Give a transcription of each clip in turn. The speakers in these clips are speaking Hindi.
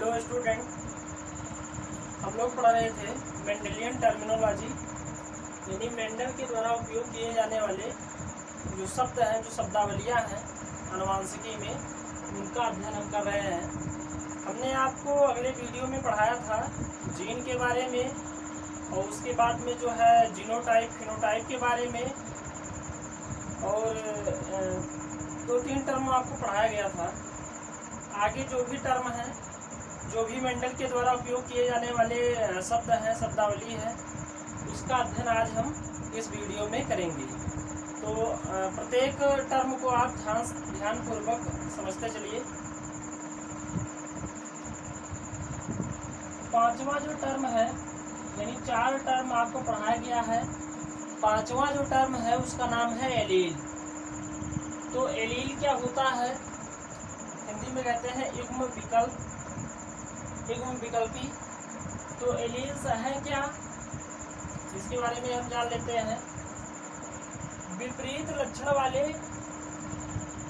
हेलो स्टूडेंट, हम लोग पढ़ रहे थे मेंडेलियन टर्मिनोलॉजी, यानी मेंडल के द्वारा उपयोग किए जाने वाले जो शब्द हैं, जो शब्दावलियाँ हैं आनुवांशिकी में, उनका अध्ययन हम कर रहे हैं। हमने आपको अगले वीडियो में पढ़ाया था जीन के बारे में, और उसके बाद में जो है जीनोटाइप फिनोटाइप के बारे में, और 2-3 टर्म आपको पढ़ाया गया था। आगे जो भी टर्म है, जो भी मेंडल के द्वारा उपयोग किए जाने वाले शब्द हैं, शब्दावली है, उसका अध्ययन आज हम इस वीडियो में करेंगे। तो प्रत्येक टर्म को आप ध्यानपूर्वक समझते चलिए। पांचवा जो टर्म है, यानी 4 टर्म आपको पढ़ाया गया है। पांचवा जो टर्म है उसका नाम है एलील। तो एलील क्या होता है? हिंदी में कहते हैं युग्म विकल्प, युग्म विकल्पी। तो एलील्स है क्या, इसके बारे में हम जान लेते हैं। विपरीत लक्षण वाले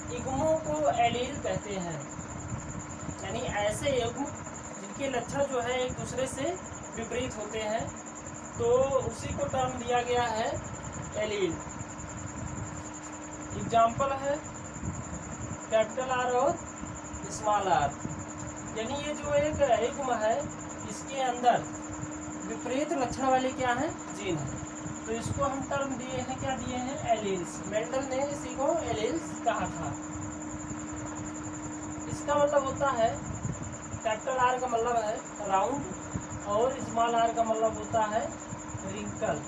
युग्मों को एलील कहते हैं, यानी ऐसे युग्म जिनके लक्षण जो है एक दूसरे से विपरीत होते हैं, तो उसी को टर्म दिया गया है एलील। एग्जाम्पल है कैपिटल आर और स्मॉल आर, यानी ये जो एक युग्म है, इसके अंदर विपरीत लक्षण वाले क्या हैं? जीन है। तो इसको हम टर्म दिए हैं, क्या दिए हैं? एलील्स। मेंडल ने इसी को एलील्स कहा था। इसका मतलब होता है, कैपिटल आर का मतलब है राउंड, और स्मॉल आर का मतलब होता है रिंकल।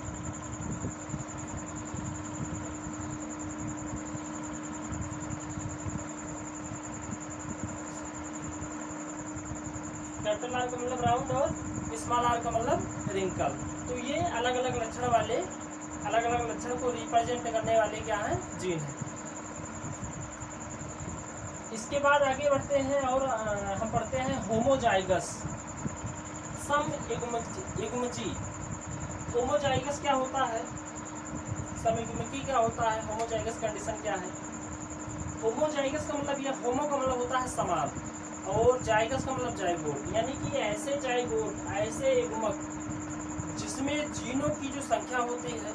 कैपिटल आर का मतलब राउंड और स्मॉल आर का मतलब रिंकल। तो ये अलग अलग लक्षण वाले, अलग अलग लक्षण को रिप्रेजेंट करने वाले क्या हैं? जीन है। इसके बाद आगे बढ़ते हैं और हम पढ़ते हैं होमोजाइगस समयुग्मकी। होमोजाइगस क्या होता है? समयुग्मकी क्या होता है? होमोजाइगस कंडीशन क्या है? होमोजाइगस का मतलब, यह होमो का मतलब होता है समान, और जाइगस का मतलब जाइगोट, यानी कि ऐसे जाइगोट, ऐसे युग्मक जिसमें जीनों की जो संख्या होती है,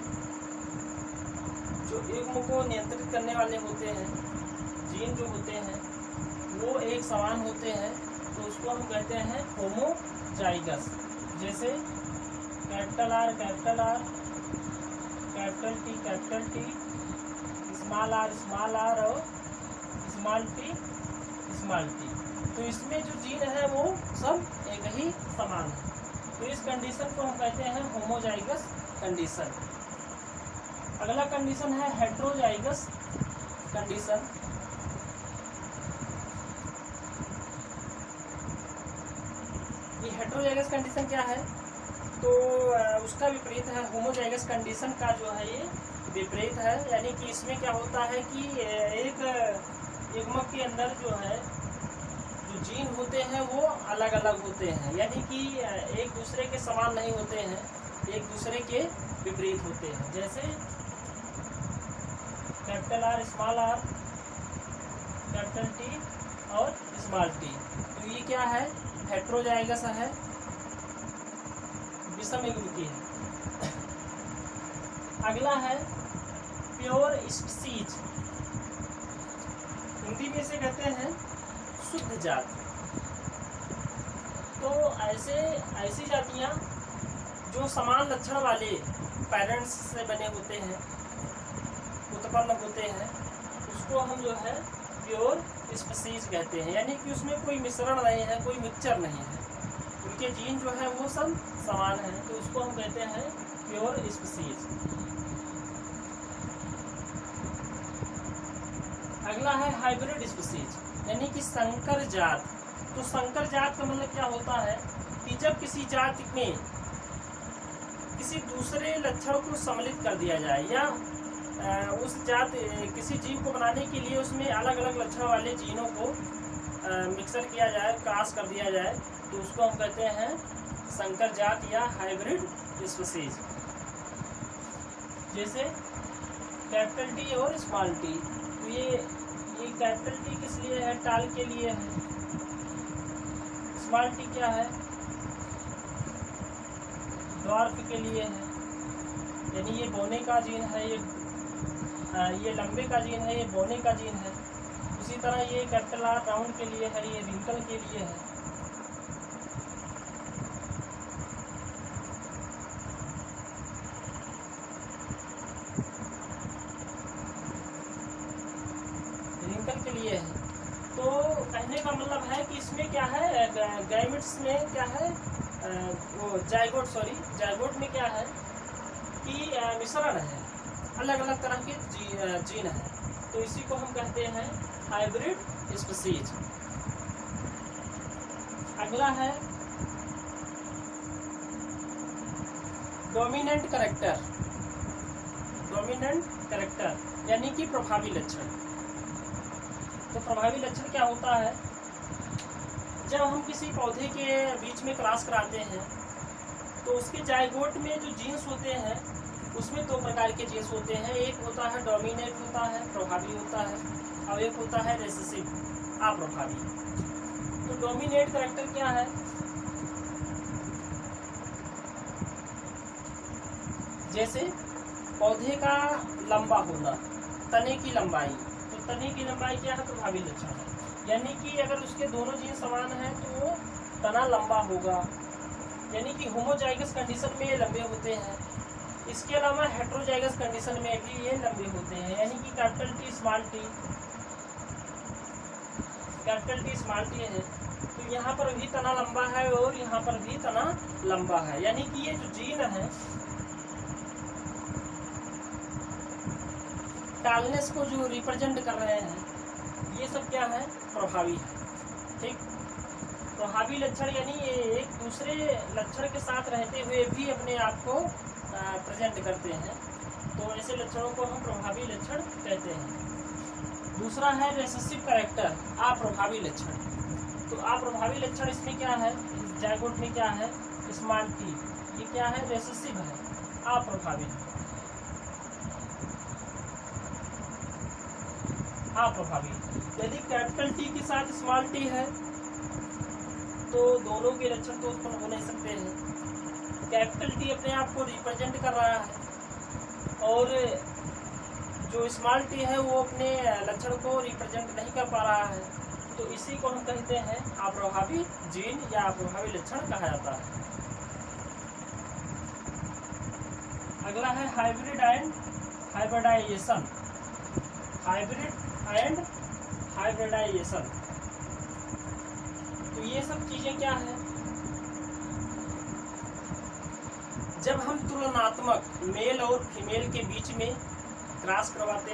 जो युग्म को नियंत्रित करने वाले होते हैं, जीन जो होते हैं वो एक समान होते हैं, तो उसको हम कहते हैं होमोजाइगस। जैसे capital R, capital T, small R और स्मॉल टी। तो इसमें जो जीन है वो सब एक ही समान है। तो इस कंडीशन को हम कहते हैं होमोजाइगस कंडीशन। अगला कंडीशन है हेट्रोजाइगस कंडीशन। ये हेट्रोजाइगस कंडीशन क्या है? तो उसका विपरीत है। होमोजाइगस कंडीशन का जो है ये विपरीत है, यानी कि इसमें क्या होता है कि एक युग्मक के अंदर जो है जो जीन होते हैं वो अलग अलग होते हैं, यानी कि एक दूसरे के समान नहीं होते हैं, एक दूसरे के विपरीत होते हैं। जैसे कैपिटल आर, कैपिटल टी और स्मॉल टी। तो ये क्या है? हेट्रोजाइगस है, विषम युग्मकी है। अगला है प्योर स्पीसीज। हिंदी में इसे कहते हैं शुद्ध जात। तो ऐसी जातियां जो समान लक्षण वाले पेरेंट्स से बने होते हैं, उत्पन्न होते हैं, उसको हम जो है प्योर स्पीसीज कहते हैं, यानी कि उसमें कोई मिश्रण नहीं है, कोई मिक्सचर नहीं है, उनके जीन जो है वो सब समान है, तो उसको हम कहते हैं प्योर स्पीसीज। अगला है हाइब्रिड स्पीसीज, यानी कि संकर जात। तो संकर जात का मतलब क्या होता है कि जब किसी जाति में किसी दूसरे लक्षण को सम्मिलित कर दिया जाए, या उस जात किसी जीव को बनाने के लिए उसमें अलग अलग लक्षण वाले जीनों को मिक्सर किया जाए, क्रॉस कर दिया जाए, तो उसको हम कहते हैं संकर जात या हाइब्रिड स्पीसीज। जैसे कैपिटल टी और स्मॉल टी। तो ये कैपिटल टी किस लिए है? टाल के लिए है। स्मॉल टी क्या है, ड्वार्फ के लिए है, यानी ये बोने का जीन है, ये लंबे का जीन है, ये बोने का जीन है। उसी तरह ये कैपिटल आर राउंड के लिए है, ये रिंकल के लिए है। रिंकल के लिए है। तो कहने का मतलब है कि इसमें क्या है, गैमेट्स में क्या है, वो जायगोट में क्या है कि मिश्रण है, अलग अलग तरह के जीन है। तो इसी को हम कहते हैं हाइब्रिड स्पीशीज। अगला है डोमिनेंट कैरेक्टर यानी कि प्रभावी लक्षण। तो प्रभावी लक्षण क्या होता है, जब हम किसी पौधे के बीच में क्रॉस कराते हैं तो उसके जायगोट में जो जीन्स होते हैं उसमें दो प्रकार के जीन्स होते हैं। एक होता है डोमिनेंट होता है, प्रभावी होता है, और एक होता है रिसेसिव, अप्रभावी। तो डोमिनेंट कैरेक्टर क्या है, जैसे पौधे का लंबा होना, तने की लंबाई। तो तने की लंबाई क्या है, प्रभावी लक्षण है। यानी कि अगर उसके दोनों जीन समान हैं तो वो तना लंबा होगा, यानी कि होमोजाइगस कंडीशन में ये लंबे होते हैं। इसके अलावा हेट्रोजाइगस कंडीशन में भी ये लंबे होते हैं, यानी कि कैपिटल टी स्मॉल टी है। तो यहाँ पर भी तना लंबा है और यहाँ पर भी तना लंबा है, यानी कि ये जो जीन है टालनेस को जो रिप्रेजेंट कर रहे हैं, ये सब क्या है, प्रभावी है। ठीक, प्रभावी लक्षण यानी ये एक दूसरे लक्षण के साथ रहते हुए भी अपने आप को प्रेजेंट करते हैं। तो ऐसे लक्षणों को हम प्रभावी लक्षण कहते हैं। दूसरा है रिसेसिव कैरेक्टर, अप्रभावी लक्षण। तो अप्रभावी लक्षण इसमें क्या है, इस जायगोट में क्या है, स्मॉल टी, ये क्या है, रिसेसिव है, अप्रभावी। यदि कैपिटल टी के साथ स्मॉल टी है तो दोनों के लक्षण तो उत्पन्न हो नहीं सकते हैं। कैपिटल टी अपने आप को रिप्रेजेंट कर रहा है और जो स्मॉल टी है वो अपने लक्षण को रिप्रेजेंट नहीं कर पा रहा है, तो इसी को हम कहते हैं अप्रभावी जीन या अप्रभावी लक्षण कहा जाता है। अगला है हाइब्रिड एंड हाइब्रिडाइजेशन। तो ये सब चीजें क्या है, जब हम तुलनात्मक मेल और फीमेल के बीच में क्रॉस करवाते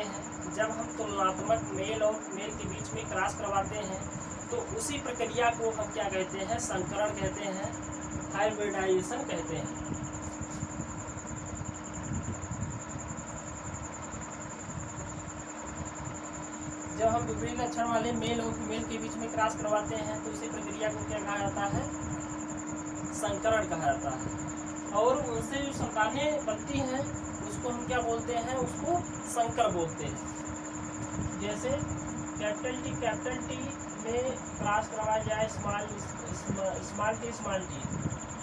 हैं, तो उसी प्रक्रिया को हम क्या कहते हैं, संकरण कहते हैं, हाइब्रिडाइजेशन कहते हैं। जब हम विपरीत लक्षण वाले मेल और फीमेल के बीच में क्रॉस करवाते हैं तो इसी प्रक्रिया को क्या कहा जाता है, संकरण कहा जाता है। और उनसे जो संतानें बनती हैं उसको हम क्या बोलते हैं, उसको संकर बोलते हैं। जैसे कैपिटल टी में क्रॉस करवाया जाए स्मॉल टी,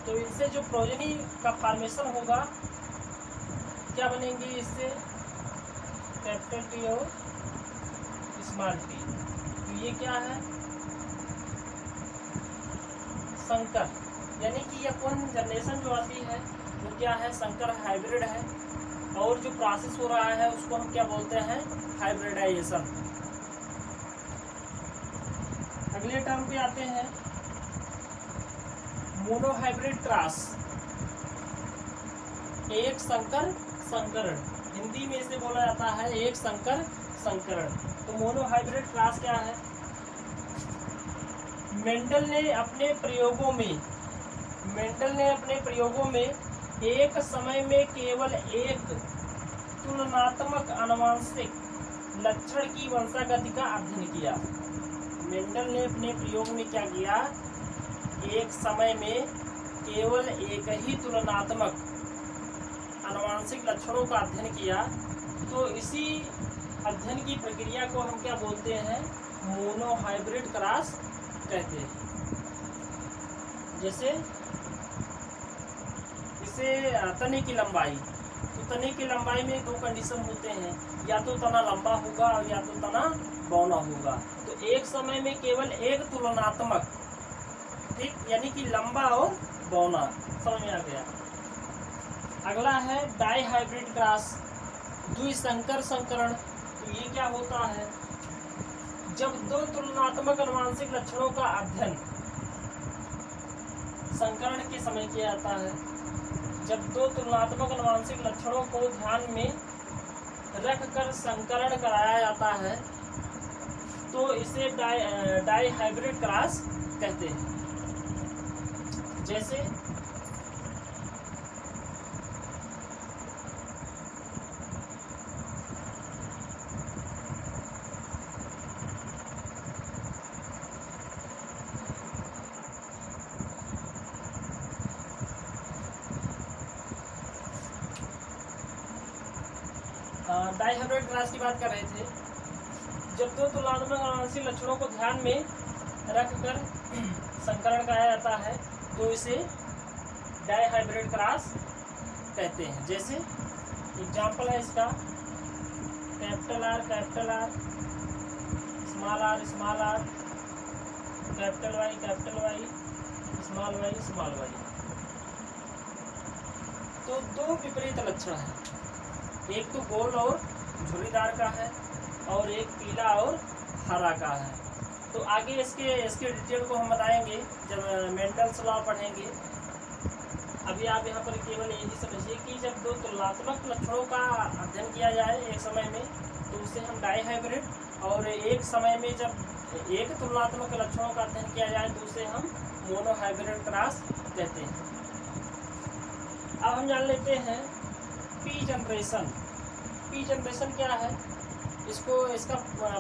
तो इनसे जो प्रोजेनी का फॉर्मेशन होगा, क्या बनेंगे इससे, कैपिटल टी और स्मॉल टी। तो ये क्या है, संकर, यानी कि अपन जनरेशन जो आती है वो क्या है, संकर, हाइब्रिड है। और जो प्रोसेस हो रहा है उसको हम क्या बोलते हैं, हाइब्रिडाइजेशन। अगले टर्म पे आते हैं, मोनोहाइब्रिड क्रॉस, एक संकर संकरण। हिंदी में इसे बोला जाता है एक संकर संकरण। तो मोनोहाइब्रिड क्रॉस क्या है, मेंडल ने अपने प्रयोगों में एक समय में केवल एक तुलनात्मक आनुवंशिक लक्षण की वंशागति का अध्ययन किया। मेंडल ने अपने प्रयोग में क्या किया, एक समय में केवल एक ही तुलनात्मक आनुवंशिक लक्षणों का अध्ययन किया। तो इसी अध्ययन की प्रक्रिया को हम क्या बोलते हैं, मोनोहाइब्रिड क्रॉस कहते हैं। जैसे इसे तने की लंबाई, तो तने की लंबाई में दो कंडीशन होते हैं, या तो तना लंबा होगा और या तो तना बौना होगा। तो एक समय में केवल एक तुलनात्मक, ठीक, यानी कि लंबा और बौना, समझ में आ गया। अगला है डाई हाइब्रिड क्रॉस, द्विसंकर संकरण। तो ये क्या होता है, जब दो तुलनात्मक आनुवंशिक लक्षणों का अध्ययन संकरण के समय किया जाता है, जब दो तुलनात्मक आनुवंशिक लक्षणों को ध्यान में रखकर संकरण कराया जाता है तो इसे डाई हाइब्रिड क्रॉस कहते हैं। जैसे डाई हाइब्रिड क्रॉस की बात कर रहे थे, जब दो तुलनात्मक आनुवंशिक लक्षणों को ध्यान में रखकर संकरण कराया जाता है तो इसे डाई हाइब्रिड क्रॉस कहते हैं। जैसे एग्जाम्पल है इसका, capital R, small R, capital Y, small Y. तो दो विपरीत लक्षण हैं, एक तो गोल और झुर्रीदार का है और एक पीला और हरा का है। तो आगे इसके डिटेल को हम बताएंगे जब मेंडल्स लॉ पढ़ेंगे। अभी आप यहाँ पर केवल यही समझिए कि जब दो तुलनात्मक लक्षणों का अध्ययन किया जाए एक समय में तो उसे हम डाई हाइब्रिड, और एक समय में जब एक तुलनात्मक लक्षणों का अध्ययन किया जाए तो उसे हम मोनो हाइब्रिड क्रॉस कहते हैं। अब हम जान लेते हैं पी जनरेशन। पी जनरेशन क्या है, इसका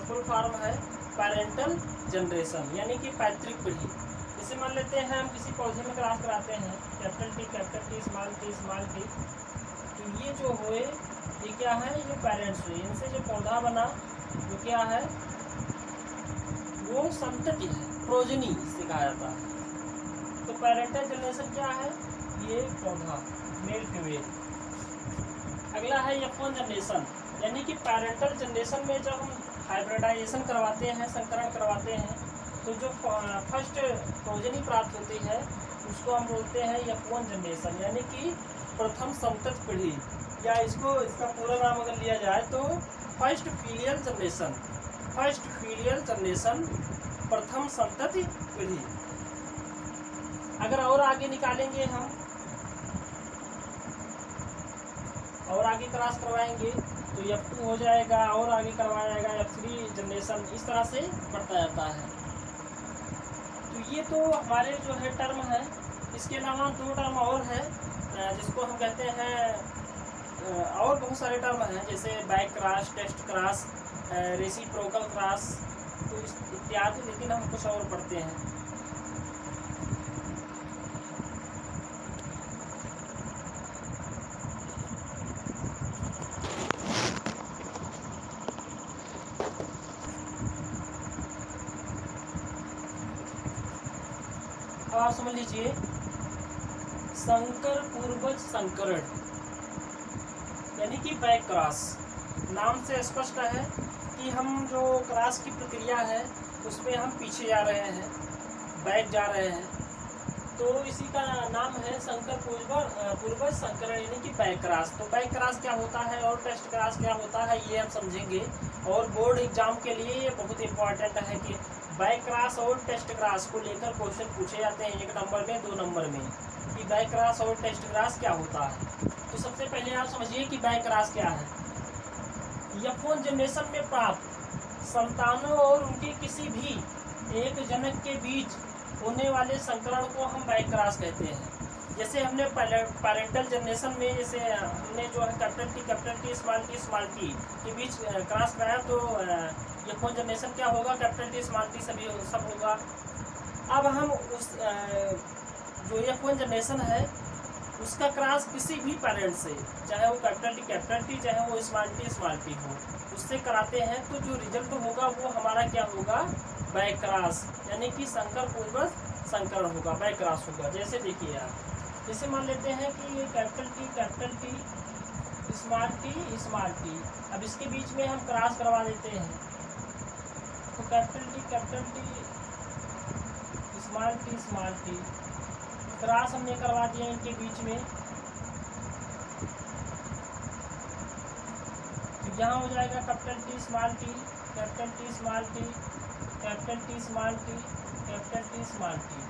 फुल फॉर्म है पैरेंटल जनरेशन, यानी कि पैतृक पीढ़ी। जैसे मान लेते हैं हम किसी पौधे में क्रॉस कराते हैं, कैपिटल टी, स्मॉल टी, तो ये जो हुए ये क्या है, ये पेरेंट्स हुए, इनसे जो पौधा बना वो क्या है, वो संतति है, प्रोजनी इसे कहा जाता है। तो पैरेंटल जनरेशन क्या है, ये पौधा मेल फीमेल। अगला है F1 जनरेशन, यानी कि पैरेंटल जनरेशन में जब हम हाइब्रिडाइजेशन करवाते हैं, संकरण करवाते हैं, तो जो फर्स्ट प्रोजनी प्राप्त होती है उसको हम बोलते हैं F1 जनरेशन, यानी कि प्रथम संतति पीढ़ी, या इसका पूरा नाम अगर लिया जाए तो फर्स्ट फीलियल जनरेशन, प्रथम संतति पीढ़ी। अगर और आगे निकालेंगे हम और आगे क्रॉस करवाएंगे तो F2 हो जाएगा, और आगे करवाया जाएगा F3 जनरेशन, इस तरह से बढ़ता जाता है। तो ये तो हमारे जो है टर्म है। इसके अलावा दो टर्म और है जिसको हम कहते हैं, और बहुत सारे टर्म हैं, जैसे back cross, test cross, reciprocal cross, तो इत्यादि, लेकिन हम कुछ और पढ़ते हैं। अब आप समझ लीजिए संकर पूर्वज संकरण, यानी कि बैक क्रॉस। नाम से स्पष्ट है कि हम जो क्रॉस की प्रक्रिया है उसमें हम पीछे जा रहे हैं, बैक जा रहे हैं, तो इसी का नाम है संकर पूर्वज संकरण, यानी कि बैक क्रॉस। तो बैक क्रॉस क्या होता है और टेस्ट क्रॉस क्या होता है ये हम समझेंगे, और बोर्ड एग्जाम के लिए ये बहुत इंपॉर्टेंट है कि बैक क्रॉस और टेस्ट क्रॉस को लेकर क्वेश्चन पूछे जाते हैं 1 नंबर में, 2 नंबर में, कि बैक क्रॉस और टेस्ट क्रॉस क्या होता है। तो सबसे पहले आप समझिए कि बैक क्रॉस क्या है। F1 जनरेशन में प्राप्त संतानों और उनके किसी भी एक जनक के बीच होने वाले संकरण को हम बैक क्रॉस कहते हैं। जैसे हमने पैरेंटल जनरेशन में जैसे हमने जो है कैपिटल टी स्मॉल टी के बीच क्रॉस कराया, तो F1 जनरेशन क्या होगा, कैपिटल टी स्मॉल टी सब होगा। अब हम उस जो F1 जनरेशन है उसका क्रॉस किसी भी पेरेंट से, चाहे वो कैपिटल टी चाहे वो स्मॉल टी हो, उससे कराते हैं, तो जो रिजल्ट होगा वो हमारा क्या होगा, बैक क्रॉस, यानी कि संकर पूर्वज संकरण होगा, बाय क्रॉस होगा। जैसे देखिए आप, जैसे मान लेते हैं कि ये कैपिटल टी, स्मॉल टी, अब इसके बीच में हम क्रॉस करवा देते हैं, तो capital T, small T, cross हमने करवा दिया इनके बीच में, तो यहाँ हो जाएगा capital T small T, capital T small T, capital T small T, capital T small T.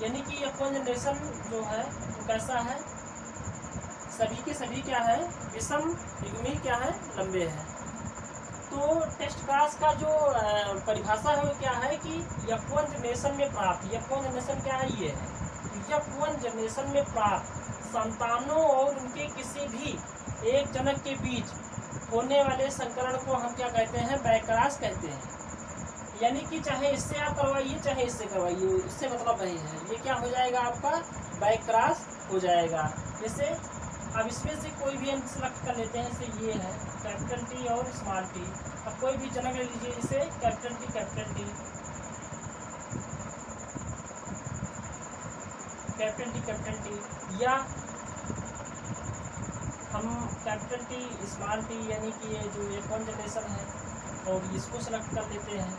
यानी कि यह कॉन्जनरेशन जो है वो कैसा है, सभी के सभी क्या है, विषम युग्मी क्या है, लंबे हैं। तो टेस्ट क्रॉस का जो परिभाषा है वो क्या है कि F1 जनरेशन में प्राप्त, F1 जनरेशन क्या है, ये है F1 जनरेशन में प्राप्त संतानों और उनके किसी भी एक जनक के बीच होने वाले संकरण को हम क्या कहते हैं, बाय क्रॉस कहते हैं। यानी कि चाहे इससे आप करवाइए चाहे इससे करवाइए, इससे मतलब नहीं है, ये क्या हो जाएगा आपका, बाय क्रॉस हो जाएगा। जैसे अब इसमें से कोई भी हम सिलेक्ट कर लेते हैं, जैसे ये है कैपिटल टी और स्मॉल टी, अब कोई भी जनक ले लीजिए, इसे capital T, capital T, capital T, capital T, या हम कैपिटल टी स्मॉल टी, यानी कि ये जो F1 जनरेशन है और इसको सेलेक्ट कर लेते हैं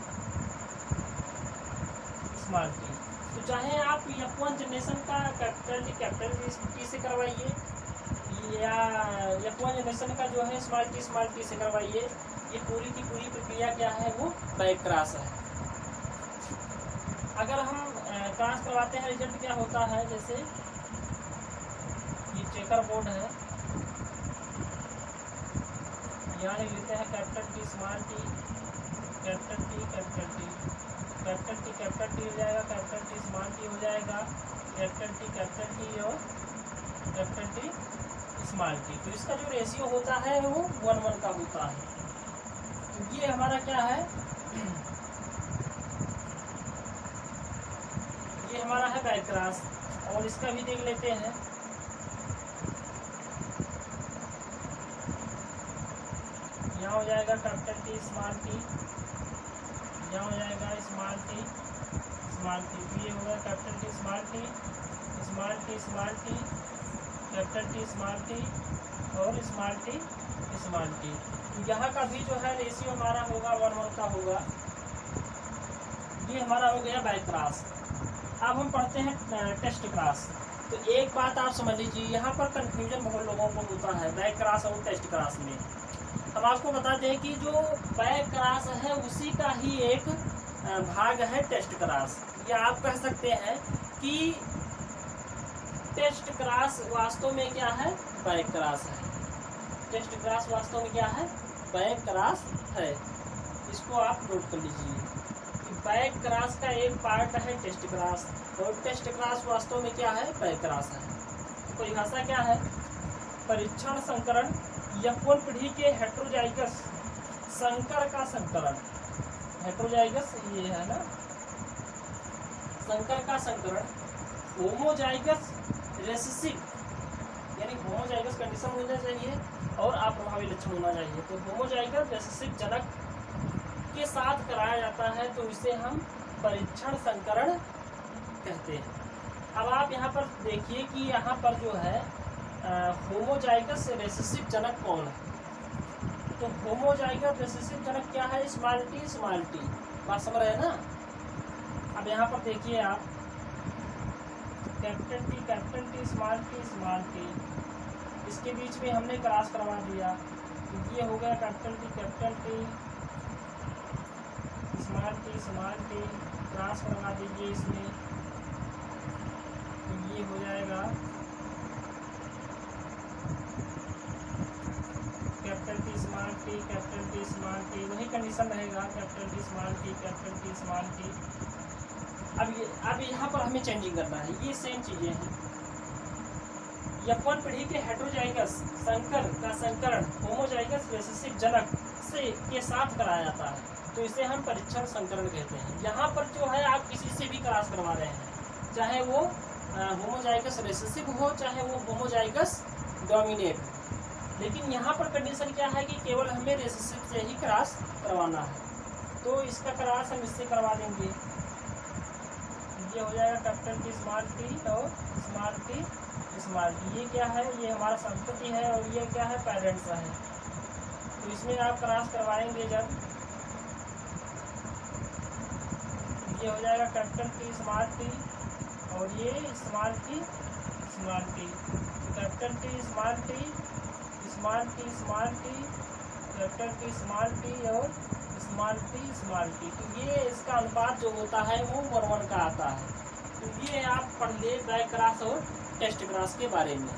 स्मॉल टी। तो चाहे आप F1 जनरेशन का कैपिटल टी से करवाइए या F1 जनरेशन का जो है स्मॉल टी से करवाइए, ये पूरी की पूरी प्रक्रिया क्या है, वो बाय क्रॉस है। अगर हम क्रॉस करवाते हैं रिजल्ट क्या होता है, जैसे ये चेकर बोर्ड है, यहाँ लिख लेते हैं capital T small T, capital T, capital T, capital T, capital T हो जाएगा, कैपिटल टी स्मॉल टी हो जाएगा, कैपिटल टी और कैपिटल टी स्मॉल टी। तो इसका जो रेशियो होता है वो 1:1 का होता है। तो ये हमारा क्या है, ये हमारा है बाय क्रॉस। और इसका भी देख लेते हैं, यहाँ हो जाएगा कैपिटल टी स्मॉल टी, यहाँ हो जाएगा स्मॉल टी, तो ये होगा capital T small T, capital T small T और स्मॉल टी। यहाँ का भी जो है रेशियो हमारा होगा 1:1 का होगा। ये हमारा हो गया बाय क्रॉस। अब हम पढ़ते हैं टेस्ट क्रॉस। तो एक बात आप समझ लीजिए, यहाँ पर कंफ्यूजन बहुत लोगों को होता है बाय क्रॉस और टेस्ट क्रॉस में। हम आपको बता दें कि जो बाय क्रॉस है उसी का ही एक भाग है टेस्ट क्रॉस, या आप कह सकते हैं कि टेस्ट क्रॉस वास्तव में क्या है, बाय क्रॉस है। टेस्ट क्रॉस वास्तव में क्या है, बाय क्रॉस है। इसको आप नोट कर लीजिए कि बाय क्रॉस का एक पार्ट है टेस्ट क्रॉस, और टेस्ट क्रॉस वास्तव में क्या है, बाय क्रॉस है। तो परिभाषा क्या है, परीक्षण संकरण F1 पीढ़ी के हेट्रोजाइगस संकर का संकरण, हेट्रोजाइगस ये है ना, संकर का संकरण होमोजाइगस रेसेसिव, यानी होमोजाइगस कंडीशन होना चाहिए और अप्रभावी लक्षण होना चाहिए। तो होमोजाइगस रेसेसिव जनक के साथ कराया जाता है, तो इसे हम परीक्षण संकरण कहते हैं। अब आप यहाँ पर देखिए कि यहाँ पर जो है होमोजाइगस रेसेसिव जनक कौन है। तो होमोजाइगस रेसेसिव जनक क्या है, स्मॉल टी, बात समझ रहे हैं ना। अब यहाँ पर देखिए आप कैपिटल टी स्मॉल टी, इसके बीच में हमने क्रॉस करवा दिया, तो ये हो गया capital T small T, cross करवा दीजिए इसमें, तो ये हो जाएगा कैपिटल टी स्मॉल टी, वही कंडीशन रहेगा, कैपिटल टी स्मॉल टी। अब यहाँ पर हमें चेंजिंग करना है, ये सेम चीजें हैं। F1 पीढ़ी के हेट्रोजाइगस संकर का संकरण होमोजाइगस रेसेसिव जनक से के साथ कराया जाता है, तो इसे हम परीक्षण संकरण कहते हैं। यहाँ पर जो है आप किसी से भी क्रॉस करवा रहे हैं, चाहे वो होमोजाइगस रेसेसिव हो, चाहे वो होमोजाइगस डोमिनेट, लेकिन यहाँ पर कंडीशन क्या है कि केवल हमें रेसेसिव से ही क्रॉस करवाना है। तो इसका क्रॉस हम इससे करवा देंगे, ये हो जाएगा कैपिटल टी स्मॉल टी और स्मॉल टी स्मॉल टी। ये क्या है, ये हमारा संतति है और ये क्या है, पेरेंट्स है। तो इसमें आप क्रॉस करवाएंगे जब, ये हो जाएगा कैपिटल टी स्मॉल टी और ये small T small T. Capital T small T small T small T, capital T small T और स्मॉल टी। तो ये इसका अनुपात जो होता है वो 1:1 का आता है। तो ये आप पढ़ ले बैक क्रॉस और टेस्ट क्रॉस के बारे में।